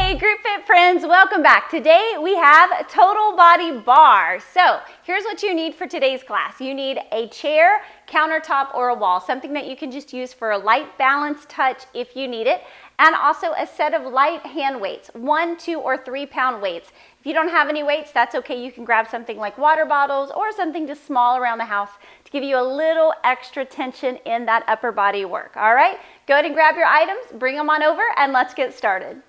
Hey Group Fit friends, welcome back. Today we have total body bar. So here's what you need for today's class. You need a chair, countertop, or a wall, something that you can just use for a light balance touch if you need it, and also a set of light hand weights, 1, 2, or 3 pound weights. If you don't have any weights, that's okay. You can grab something like water bottles or something just small around the house to give you a little extra tension in that upper body work. All right, go ahead and grab your items, bring them on over, and let's get started.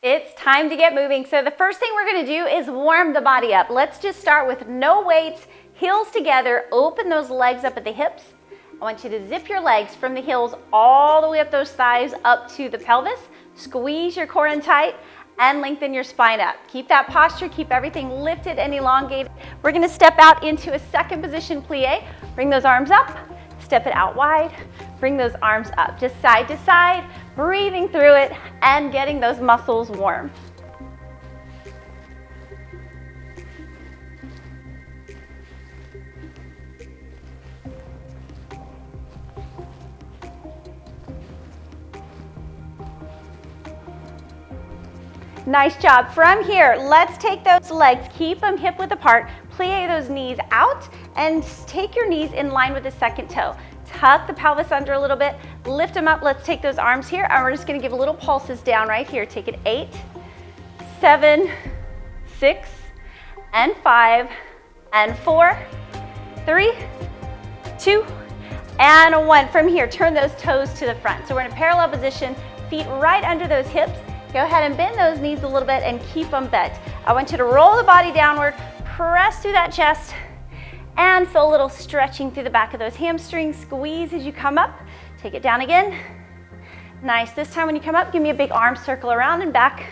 It's time to get moving. So the first thing we're gonna do is warm the body up. Let's just start with no weights, heels together, open those legs up at the hips. I want you to zip your legs from the heels all the way up those thighs up to the pelvis. Squeeze your core in tight and lengthen your spine up. Keep that posture, keep everything lifted and elongated. We're gonna step out into a second position plie. Bring those arms up, step it out wide, bring those arms up, just side to side, breathing through it and getting those muscles warm. Nice job. From here, let's take those legs, keep them hip width apart, plie those knees out, and take your knees in line with the second toe. Tuck the pelvis under a little bit, lift them up. Let's take those arms here, and we're just gonna give little pulses down right here. Take it 8, 7, 6, and 5, and 4, 3, 2, and 1. From here, turn those toes to the front. So we're in a parallel position, feet right under those hips. Go ahead and bend those knees a little bit and keep them bent. I want you to roll the body downward, press through that chest, and feel a little stretching through the back of those hamstrings. Squeeze as you come up. Take it down again. Nice. This time when you come up, give me a big arm circle around and back.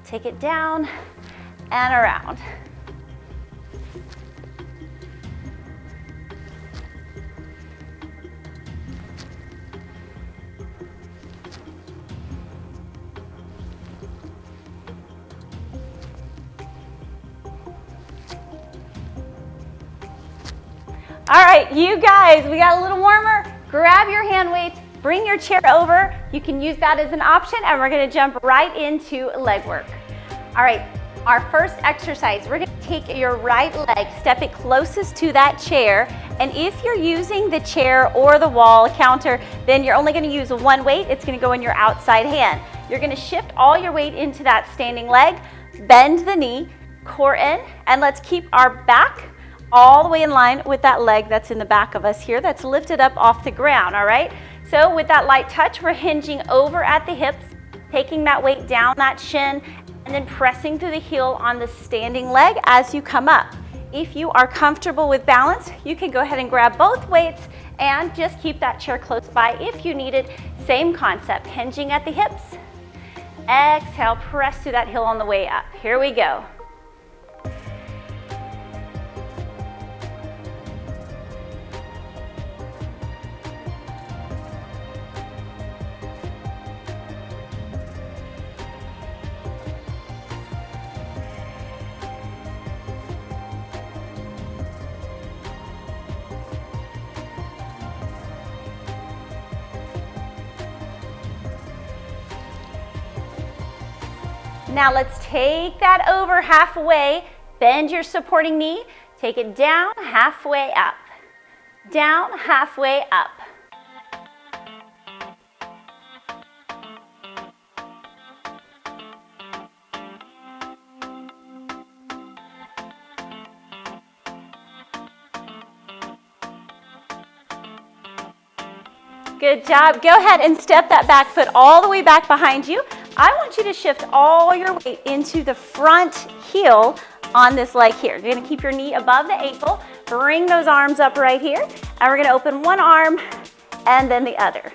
Take it down and around. All right, you guys, we got a little warmer. Grab your hand weights, bring your chair over. You can use that as an option, and we're gonna jump right into leg work. All right, our first exercise, we're gonna take your right leg, step it closest to that chair, and if you're using the chair or the wall counter, then you're only gonna use one weight. It's gonna go in your outside hand. You're gonna shift all your weight into that standing leg, bend the knee, core in, and let's keep our back all the way in line with that leg that's in the back of us here, that's lifted up off the ground, all right? So with that light touch, we're hinging over at the hips, taking that weight down that shin, and then pressing through the heel on the standing leg as you come up. If you are comfortable with balance, you can go ahead and grab both weights and just keep that chair close by if you need it. Same concept, hinging at the hips. Exhale, press through that heel on the way up. Here we go. Now let's take that over halfway, bend your supporting knee, take it down, halfway up, down, halfway up. Good job. Go ahead and step that back foot all the way back behind you. I want you to shift all your weight into the front heel on this leg here. You're gonna keep your knee above the ankle, bring those arms up right here, and we're gonna open one arm and then the other.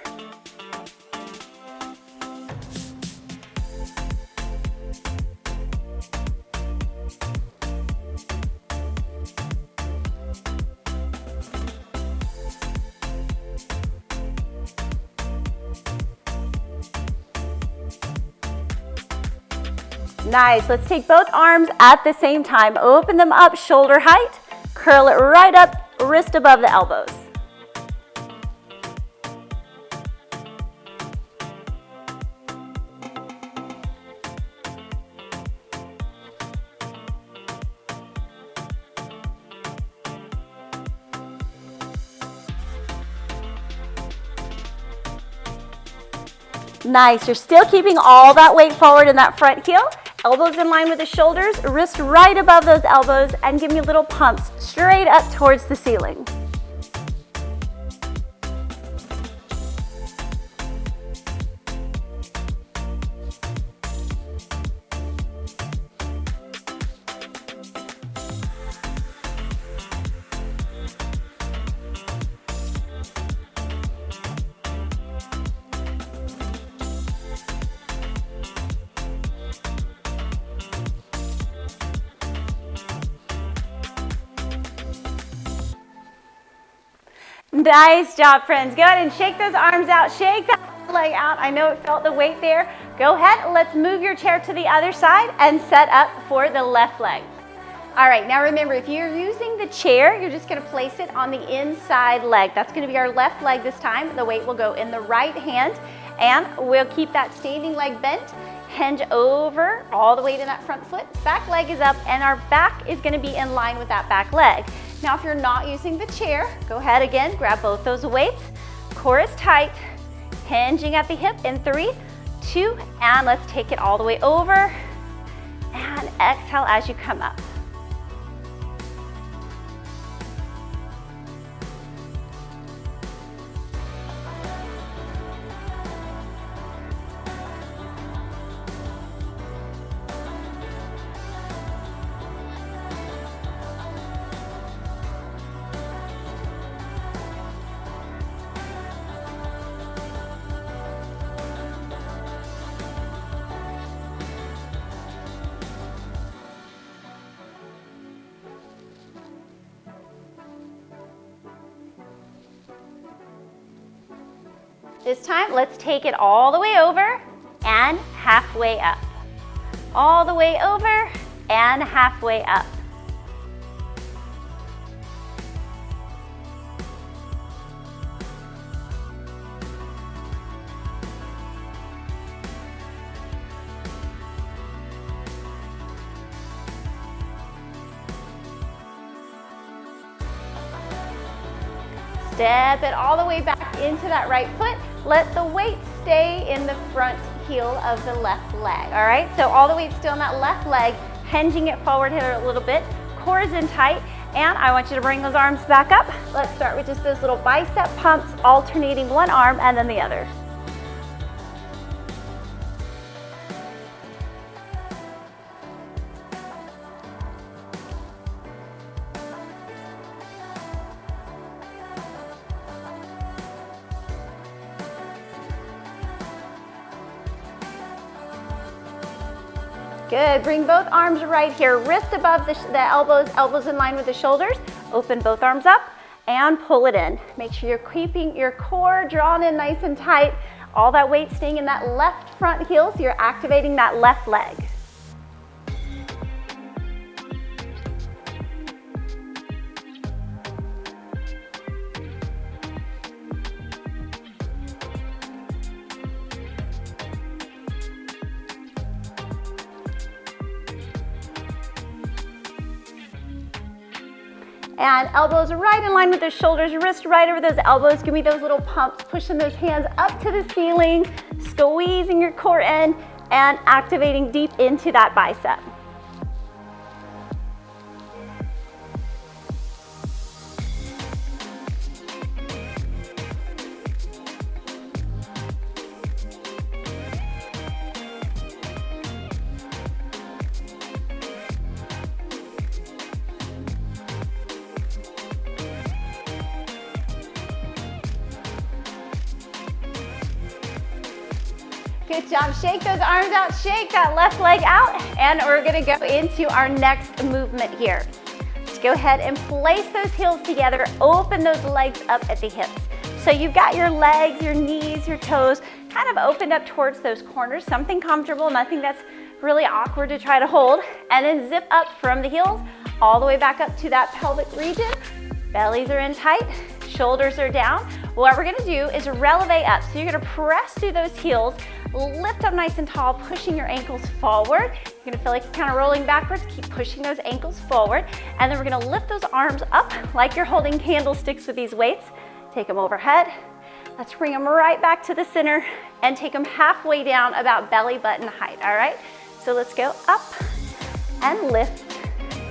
Nice. Let's take both arms at the same time. Open them up shoulder height. Curl it right up, wrist above the elbows. Nice, you're still keeping all that weight forward in that front heel. Elbows in line with the shoulders, wrist right above those elbows, and give me little pumps straight up towards the ceiling. Nice job, friends. Go ahead and shake those arms out. Shake that leg out. I know it felt the weight there. Go ahead, let's move your chair to the other side and set up for the left leg. All right, now remember, if you're using the chair, you're just gonna place it on the inside leg. That's gonna be our left leg this time. The weight will go in the right hand, and we'll keep that standing leg bent. Hinge over, all the weight in that front foot. Back leg is up, and our back is gonna be in line with that back leg. Now, if you're not using the chair, go ahead again, grab both those weights. Core is tight, hinging at the hip in 3, 2, and let's take it all the way over. And exhale as you come up. This time, let's take it all the way over and halfway up. All the way over and halfway up. Step it all the way back into that right foot. Let the weight stay in the front heel of the left leg, all right? So all the weight still in that left leg, hinging it forward here a little bit. Core is in tight, and I want you to bring those arms back up. Let's start with just those little bicep pumps, alternating one arm and then the other. Good, bring both arms right here, wrist above the elbows, elbows in line with the shoulders. Open both arms up and pull it in. Make sure you're keeping your core drawn in nice and tight. All that weight staying in that left front heel, so you're activating that left leg. And elbows right in line with the shoulders, wrist right over those elbows. Give me those little pumps, pushing those hands up to the ceiling, squeezing your core in, and activating deep into that bicep. Good job. Shake those arms out, shake that left leg out, and we're gonna go into our next movement here. Just go ahead and place those heels together, open those legs up at the hips. So you've got your legs, your knees, your toes kind of opened up towards those corners, something comfortable, nothing that's really awkward to try to hold, and then zip up from the heels all the way back up to that pelvic region. Bellies are in tight, shoulders are down. What we're gonna do is releve up. So you're gonna press through those heels, lift up nice and tall, pushing your ankles forward. You're gonna feel like you're kind of rolling backwards, keep pushing those ankles forward. And then we're gonna lift those arms up like you're holding candlesticks with these weights. Take them overhead. Let's bring them right back to the center and take them halfway down, about belly button height, all right? So let's go up and lift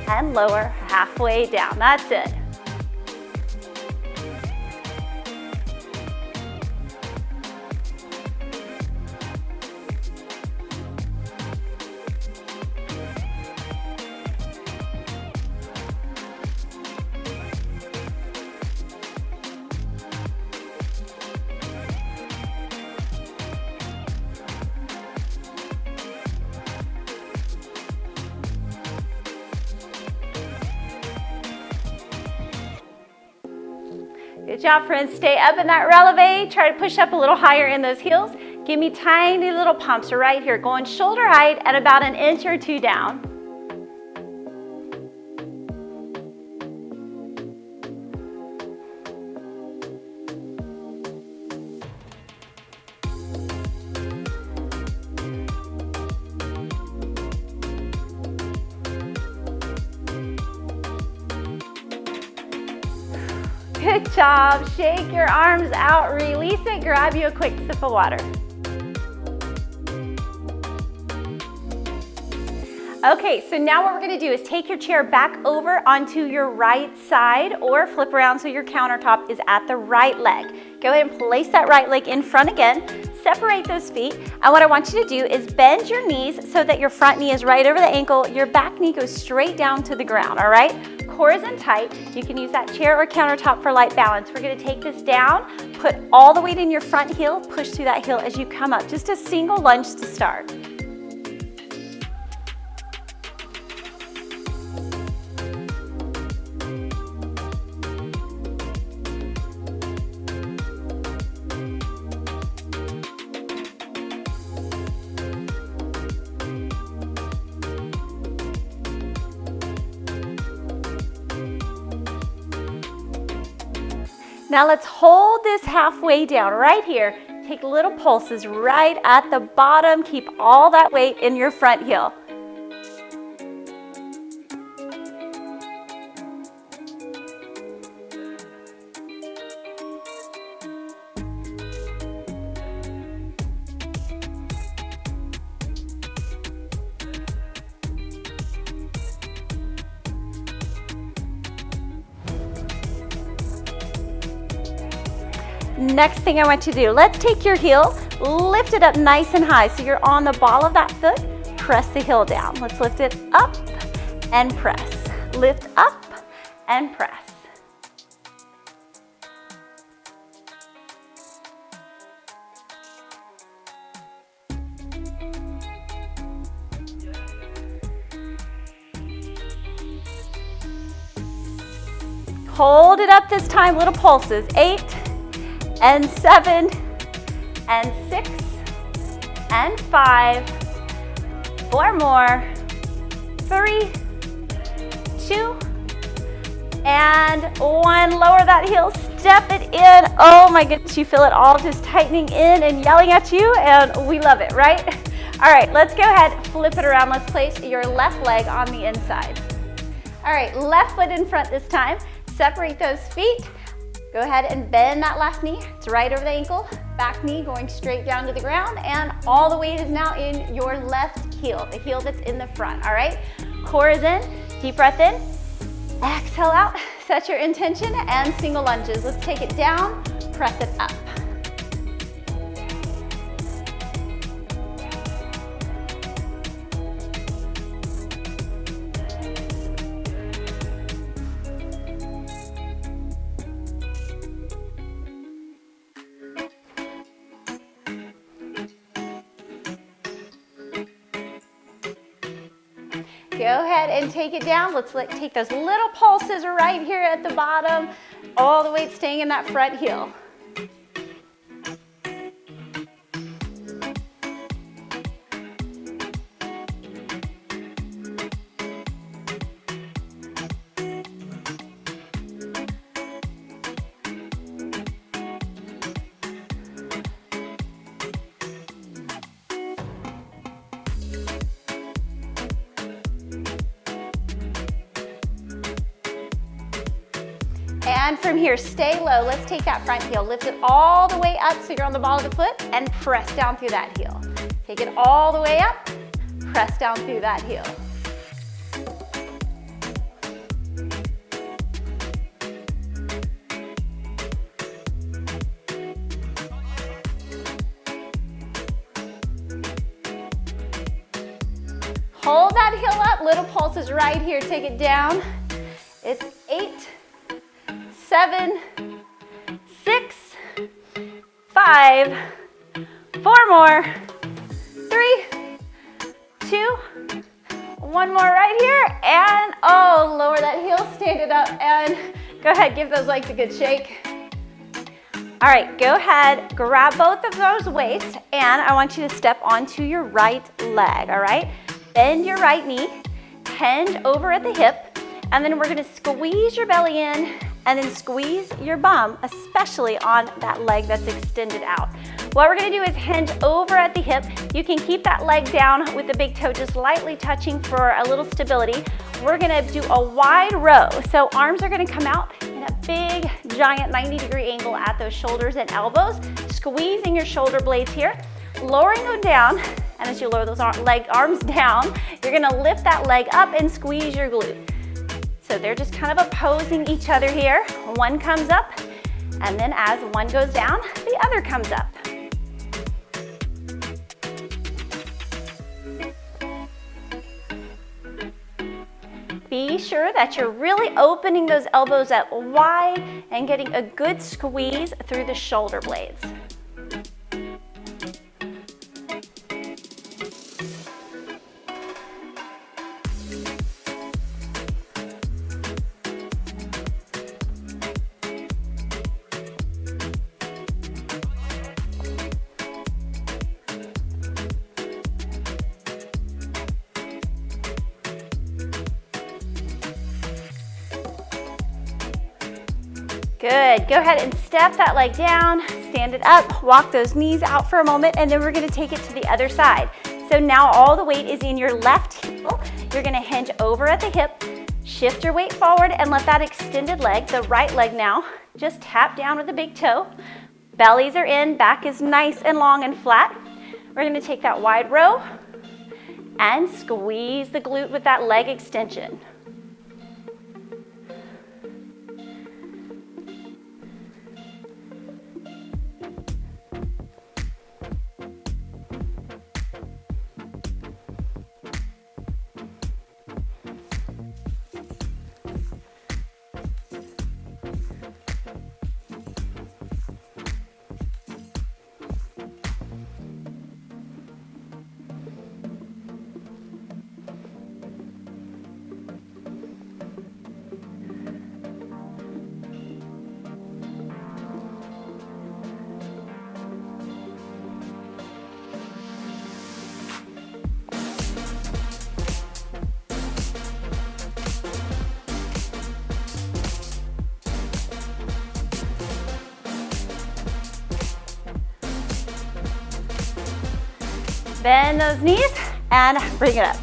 and lower, halfway down. That's it. Good job, friends. Stay up in that releve. Try to push up a little higher in those heels. Give me tiny little pumps right here, going shoulder height and about an inch or two down. Good job. Shake your arms out, release it, grab you a quick sip of water. Okay, so now what we're gonna do is take your chair back over onto your right side or flip around so your countertop is at the right leg. Go ahead and place that right leg in front again. Separate those feet. And what I want you to do is bend your knees so that your front knee is right over the ankle. Your back knee goes straight down to the ground, all right? Core is in tight. You can use that chair or countertop for light balance. We're gonna take this down, put all the weight in your front heel, push through that heel as you come up. Just a single lunge to start. Now let's hold this halfway down right here. Take little pulses right at the bottom. Keep all that weight in your front heel. Next thing I want you to do, let's take your heel, lift it up nice and high so you're on the ball of that foot, press the heel down. Let's lift it up and press. Lift up and press. Hold it up this time, little pulses. 8 and 7 and 6 and 5. 4 more. 3, 2, and 1. Lower that heel, step it in. Oh my goodness, you feel it all just tightening in and yelling at you, and we love it, right? All right, let's go ahead, flip it around. Let's place your left leg on the inside. All right, left foot in front this time. Separate those feet. Go ahead and bend that left knee. It's right over the ankle. Back knee going straight down to the ground, and all the weight is now in your left heel, the heel that's in the front, all right? Core is in, deep breath in. Exhale out, set your intention, and single lunges. Let's take it down, press it up. Go ahead and take it down. Let's take those little pulses right here at the bottom. All the weight staying in that front heel. And from here, stay low. Let's take that front heel. Lift it all the way up so you're on the ball of the foot and press down through that heel. Take it all the way up, press down through that heel. Hold that heel up, little pulses right here. Take it down. It's 8, 7, 6, 5, 4 more, 3, 2, 1 more right here, and oh, lower that heel, stand it up, and go ahead, give those legs a good shake. All right, go ahead, grab both of those weights, and I want you to step onto your right leg, all right? Bend your right knee, hinge over at the hip, and then we're gonna squeeze your belly in and then squeeze your bum, especially on that leg that's extended out. What we're gonna do is hinge over at the hip. You can keep that leg down with the big toe just lightly touching for a little stability. We're gonna do a wide row. So arms are gonna come out in a big, giant 90-degree angle at those shoulders and elbows, squeezing your shoulder blades here, lowering them down, and as you lower those arms down, you're gonna lift that leg up and squeeze your glute. So they're just kind of opposing each other here. One comes up, and then as one goes down, the other comes up. Be sure that you're really opening those elbows up wide and getting a good squeeze through the shoulder blades. Good, go ahead and step that leg down, stand it up, walk those knees out for a moment, and then we're gonna take it to the other side. So now all the weight is in your left heel. You're gonna hinge over at the hip, shift your weight forward and let that extended leg, the right leg now, just tap down with the big toe. Bellies are in, back is nice and long and flat. We're gonna take that wide row and squeeze the glute with that leg extension. Bend those knees and bring it up.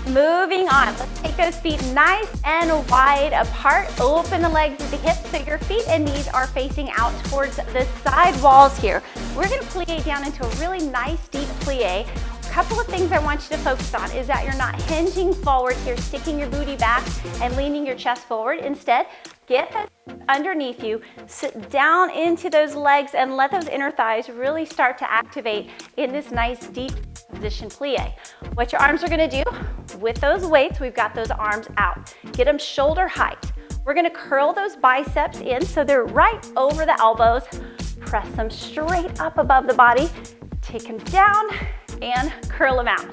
Moving on, let's take those feet nice and wide apart. Open the legs at the hips so your feet and knees are facing out towards the side walls here. We're gonna plie down into a really nice deep plie. A couple of things I want you to focus on is that you're not hinging forward here, sticking your booty back and leaning your chest forward. Instead, get those underneath you, sit down into those legs and let those inner thighs really start to activate in this nice deep position plie. What your arms are gonna do with those weights, we've got those arms out. Get them shoulder height. We're gonna curl those biceps in so they're right over the elbows. Press them straight up above the body. Take them down and curl them out.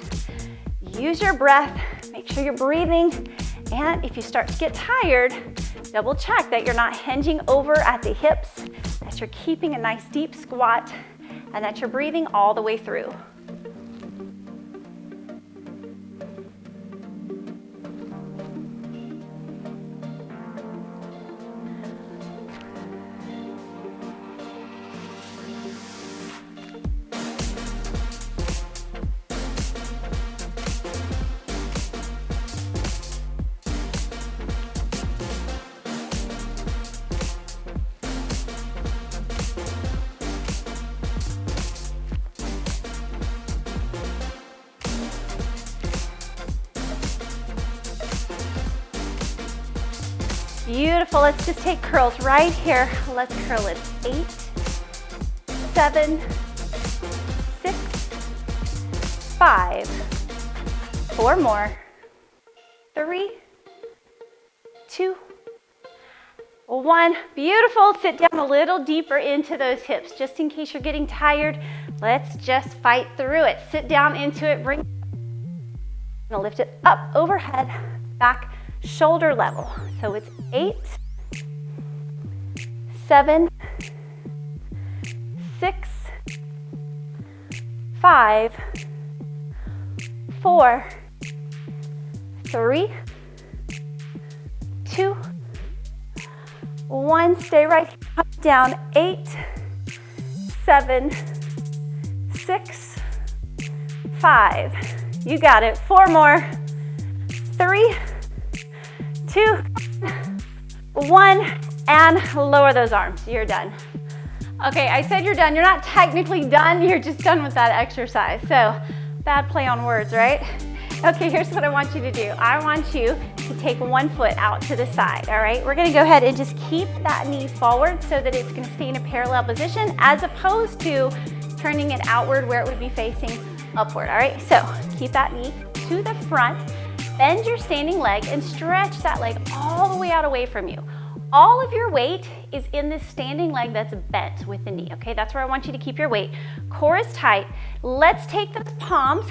Use your breath, make sure you're breathing, and if you start to get tired, double check that you're not hinging over at the hips, that you're keeping a nice deep squat, and that you're breathing all the way through. Beautiful. Let's just take curls right here. Let's curl it. 8, 7, 6, 5, 4 more, 3, 2, 1. Beautiful. Sit down a little deeper into those hips. Just in case you're getting tired, let's just fight through it. Sit down into it. Bring. I'm gonna lift it up overhead, back, shoulder level. So it's 8, 7, 6, 5, 4, 3, 2, 1. Stay right here. Up, down. 8, 7, 6, 5. You got it. 4 more. 3, 2, 1. And lower those arms. You're done. Okay, I said you're done. You're not technically done. You're just done with that exercise. So, bad play on words, right? Okay, here's what I want you to do. I want you to take one foot out to the side, all right? We're gonna go ahead and just keep that knee forward so that it's gonna stay in a parallel position as opposed to turning it outward where it would be facing upward, all right? So keep that knee to the front, bend your standing leg and stretch that leg all the way out away from you. All of your weight is in this standing leg that's bent with the knee, okay? That's where I want you to keep your weight. Core is tight. Let's take the palms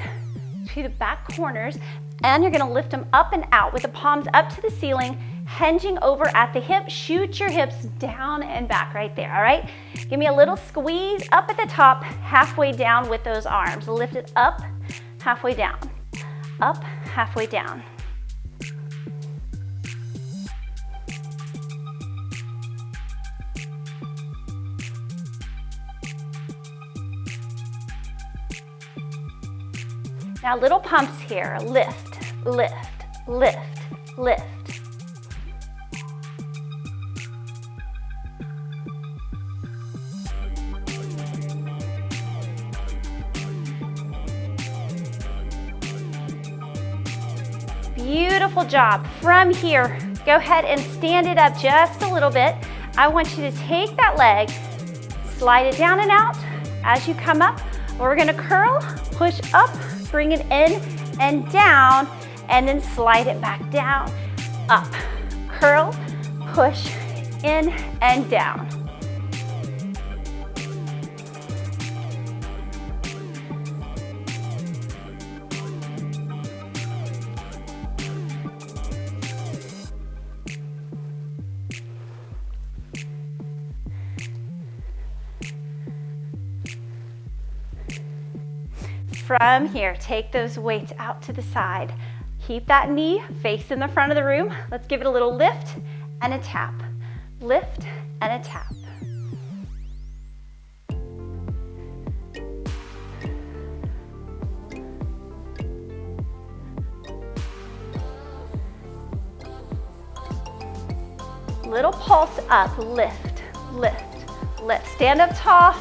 to the back corners and you're gonna lift them up and out with the palms up to the ceiling, hinging over at the hip. Shoot your hips down and back right there, all right? Give me a little squeeze up at the top, halfway down with those arms. Lift it up, halfway down, up, halfway down. Now little pumps here, lift, lift, lift, lift. Beautiful job. From here, go ahead and stand it up just a little bit. I want you to take that leg, slide it down and out as you come up. We're gonna curl, push up, bring it in and down, and then slide it back down, up. Curl, push, in and down. From here, take those weights out to the side. Keep that knee facing the front of the room. Let's give it a little lift and a tap. Lift and a tap. Little pulse up, lift, lift, lift. Stand up tall,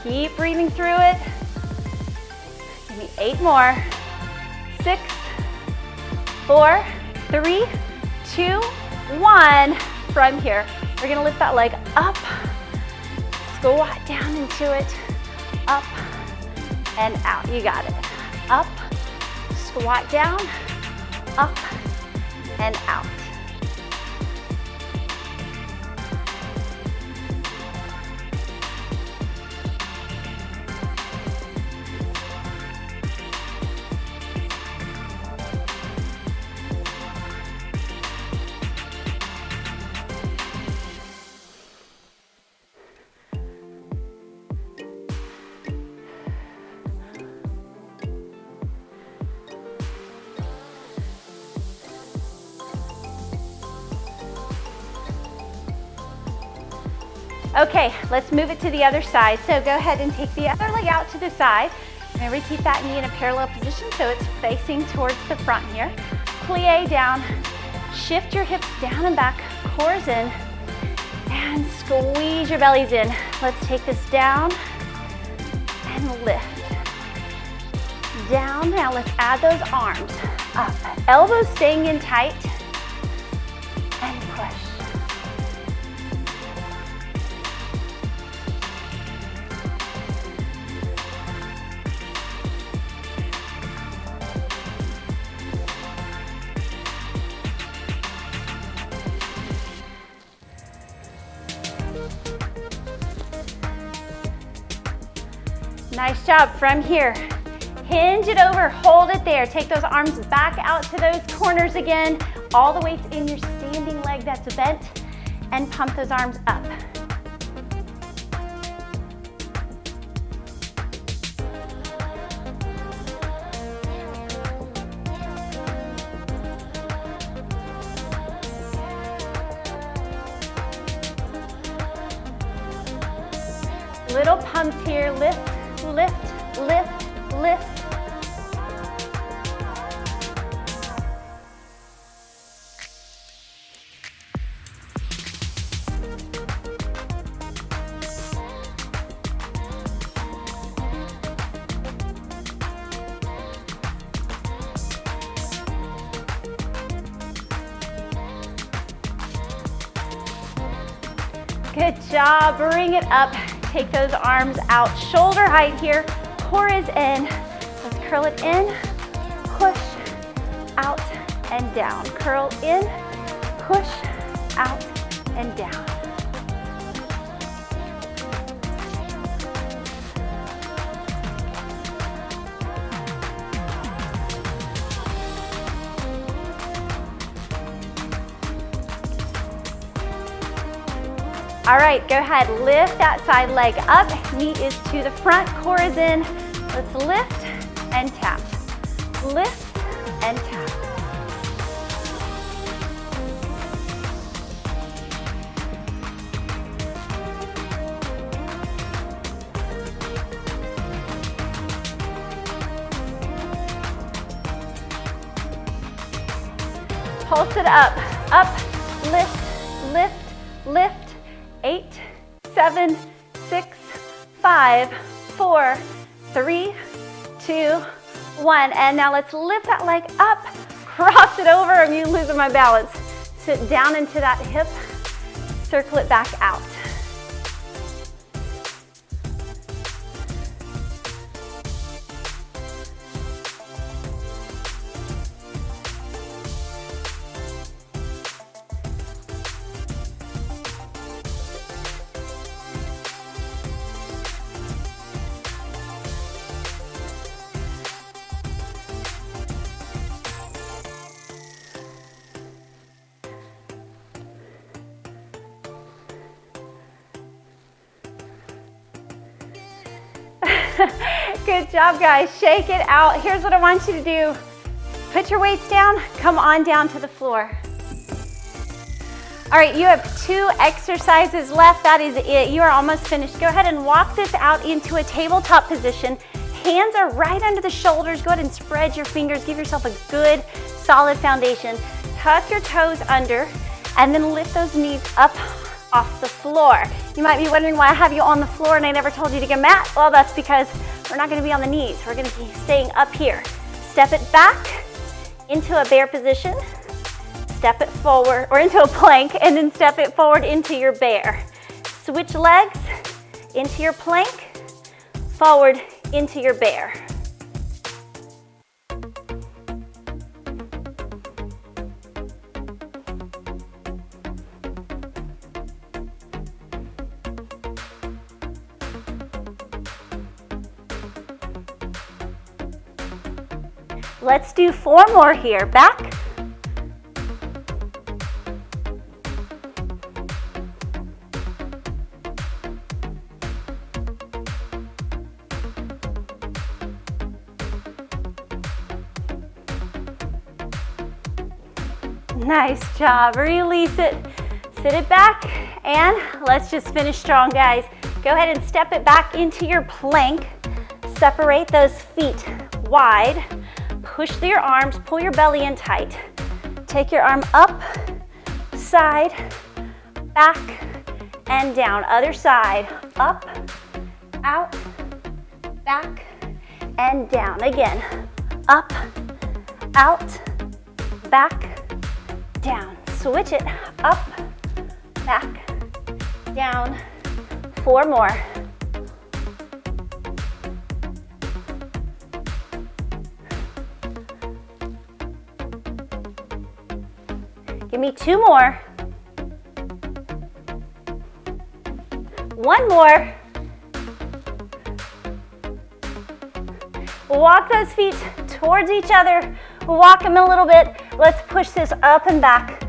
keep breathing through it. Give me 8 more. 6, 4, 3, 2, 1. From here, we're gonna lift that leg up, squat down into it, up and out. You got it. Up, squat down, up and out. Okay, let's move it to the other side. So go ahead and take the other leg out to the side. Remember to keep that knee in a parallel position so it's facing towards the front here. Plie down, shift your hips down and back, cores in, and squeeze your bellies in. Let's take this down and lift. Down, now let's add those arms up. Elbows staying in tight, and push. Nice job. From here, hinge it over, hold it there. Take those arms back out to those corners again. All the weight's in your standing leg that's bent, and pump those arms up. Little pumps here, lift, lift, lift, lift. Good job, bring it up. Take those arms out, shoulder height here, core is in. Let's curl it in, push, out, and down. Curl in, push, out, and down. All right, go ahead, lift that side leg up, knee is to the front, core is in. Let's lift and tap, lift and tap. Pulse it up, lift, lift, lift. 8, 7, 6, 5, 4, 3, 2, 1. And now let's lift that leg up, cross it over. I'm losing my balance. Sit down into that hip, circle it back out. Good job, guys. Shake it out. Here's what I want you to do. Put your weights down, come on down to the floor. All right, you have 2 exercises left. That is it. You are almost finished. Go ahead and walk this out into a tabletop position. Hands are right under the shoulders. Go ahead and spread your fingers. Give yourself a good, solid foundation. Tuck your toes under, and then lift those knees up off the floor. You might be wondering why I have you on the floor and I never told you to get a mat. Well, that's because we're not going to be on the knees. We're going to be staying up here. Step it back into a bear position. Step it forward, or into a plank, and then step it forward into your bear. Switch legs into your plank, forward into your bear. Let's do 4 more here. Back. Nice job. Release it. Sit it back, and let's just finish strong, guys. Go ahead and step it back into your plank. Separate those feet wide. Push through your arms, pull your belly in tight. Take your arm up, side, back, and down. Other side, up, out, back, and down. Again, up, out, back, down. Switch it, up, back, down. 4 more. Give me 2 more. 1 more. Walk those feet towards each other. Walk them a little bit. Let's push this up and back.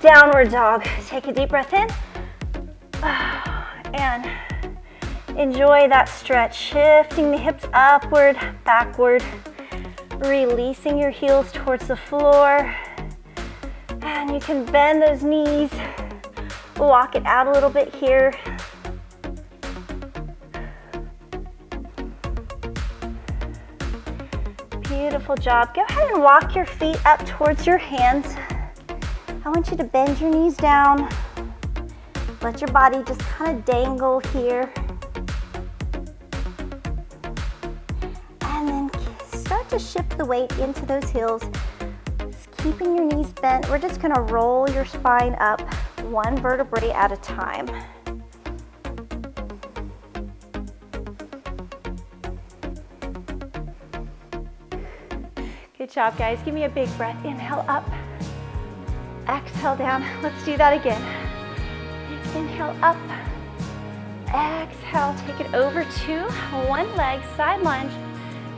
Downward dog. Take a deep breath in. And enjoy that stretch. Shifting the hips upward, backward. Releasing your heels towards the floor. And you can bend those knees. Walk it out a little bit here. Beautiful job. Go ahead and walk your feet up towards your hands. I want you to bend your knees down. Let your body just kind of dangle here. And then start to shift the weight into those heels. Just keeping your knees bent. We're just going to roll your spine up one vertebrae at a time. Good job, guys. Give me a big breath. Inhale up. Exhale down. Let's do that again. Inhale up. Exhale. Take it over to one leg, side lunge.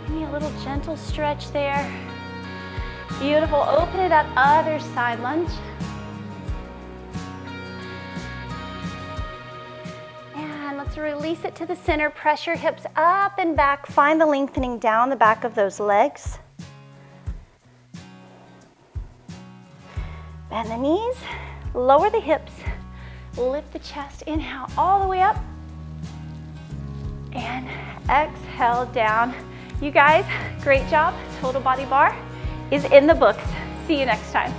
Give me a little gentle stretch there. Beautiful. Open it up. Other side lunge. And let's release it to the center. Press your hips up and back. Find the lengthening down the back of those legs. Bend the knees, lower the hips, lift the chest, inhale all the way up, and exhale down. You guys, great job. Total Body Bar is in the books. See you next time.